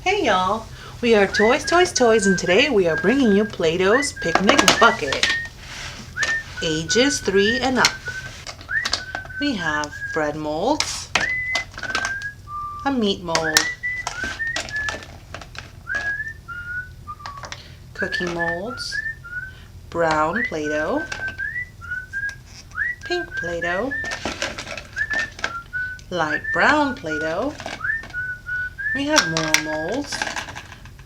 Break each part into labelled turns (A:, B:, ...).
A: Hey y'all, we are Toys, and today we are bringing you Play-Doh's Picnic Bucket, ages 3 and up. We have bread molds, a meat mold, cookie molds, brown Play-Doh, pink Play-Doh, light brown Play-Doh. We have more molds,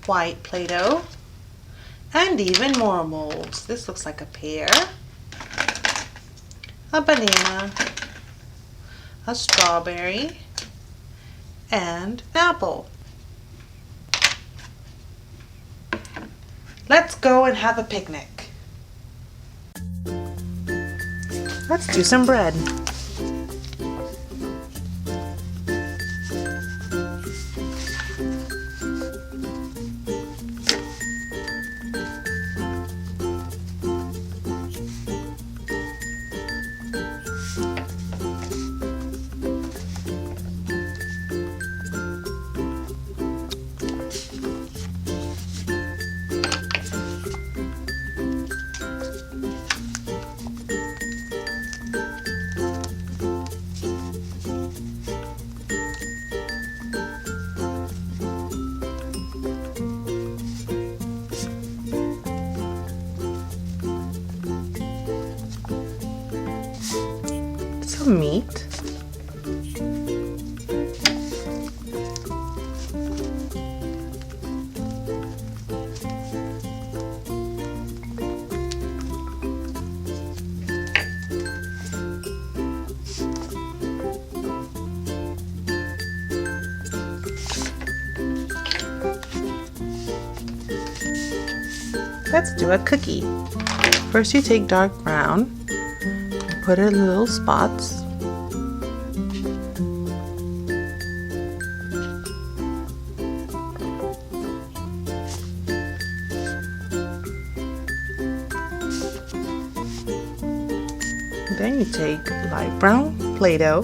A: white Play-Doh, and even more molds. This looks like a pear, a banana, a strawberry, and an apple. Let's go and have a picnic. Let's do some bread. Some meat, let's do a cookie. First you take dark brown, put it in little spots. Then you take light brown Play-Doh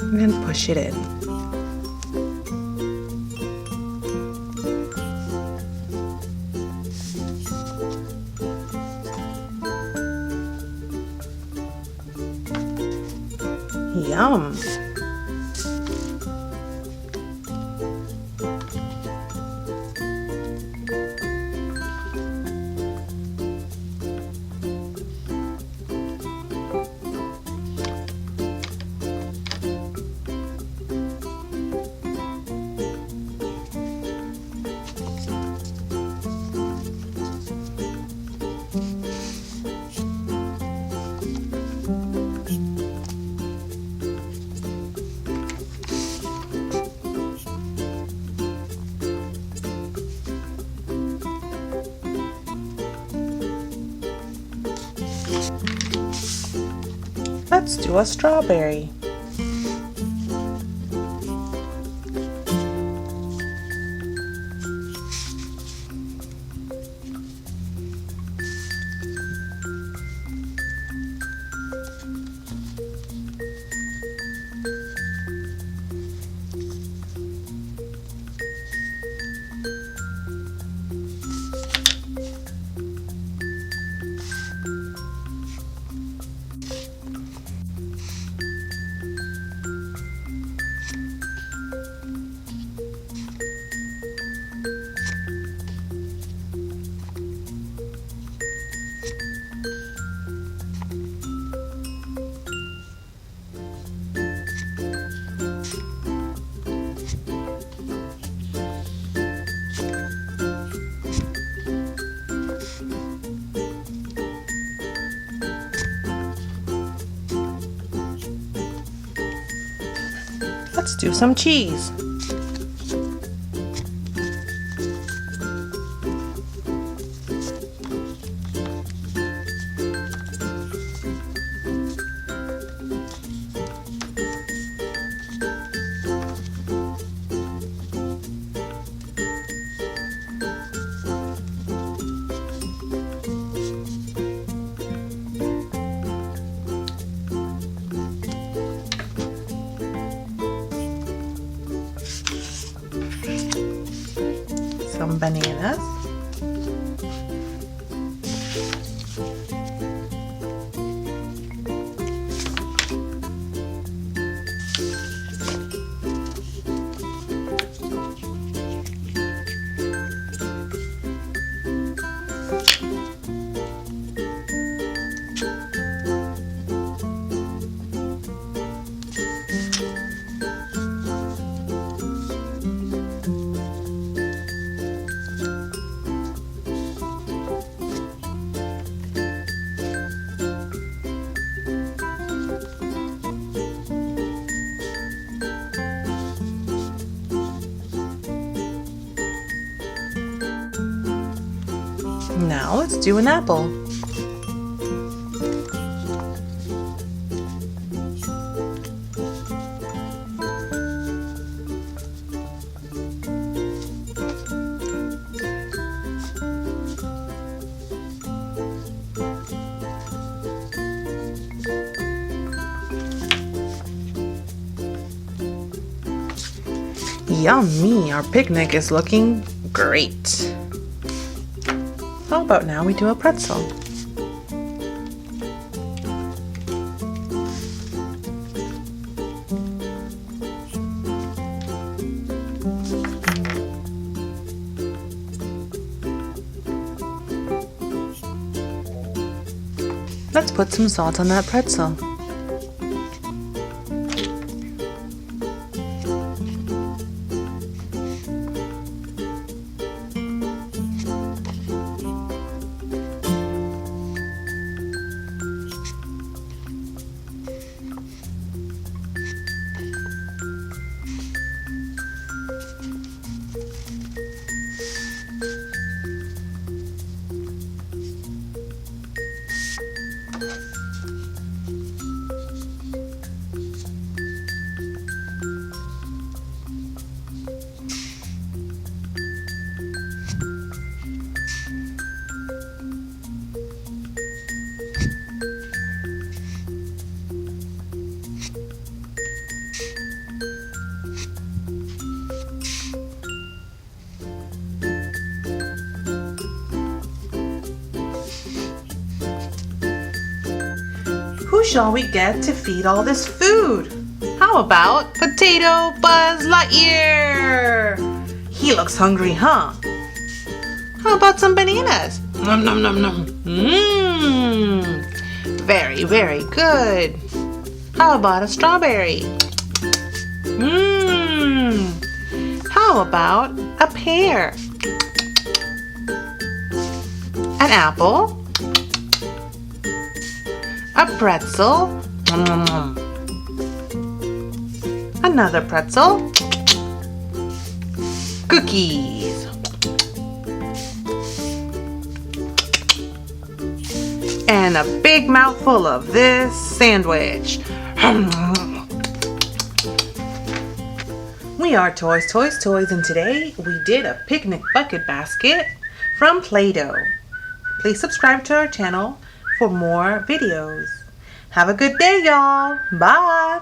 A: and then push it in. Yum! Let's do a strawberry. Let's do some cheese. some bananas. Now let's do an apple. Yummy! Our picnic is looking great. How about now we do a pretzel? Let's put some salt on that pretzel. Who shall we get to feed all this food? How about Potato Buzz Lightyear? He looks hungry, huh? How about some bananas? Nom nom nom nom. Mmm. Very, very good. How about a strawberry? Mmm. How about a pear? An apple? A pretzel? Another pretzel? Cookies? And a big mouthful of this sandwich. We are Toys, Toys, Toys, and today we did a picnic bucket basket from Play-Doh. Please subscribe to our channel for more videos. Have a good day, y'all. Bye.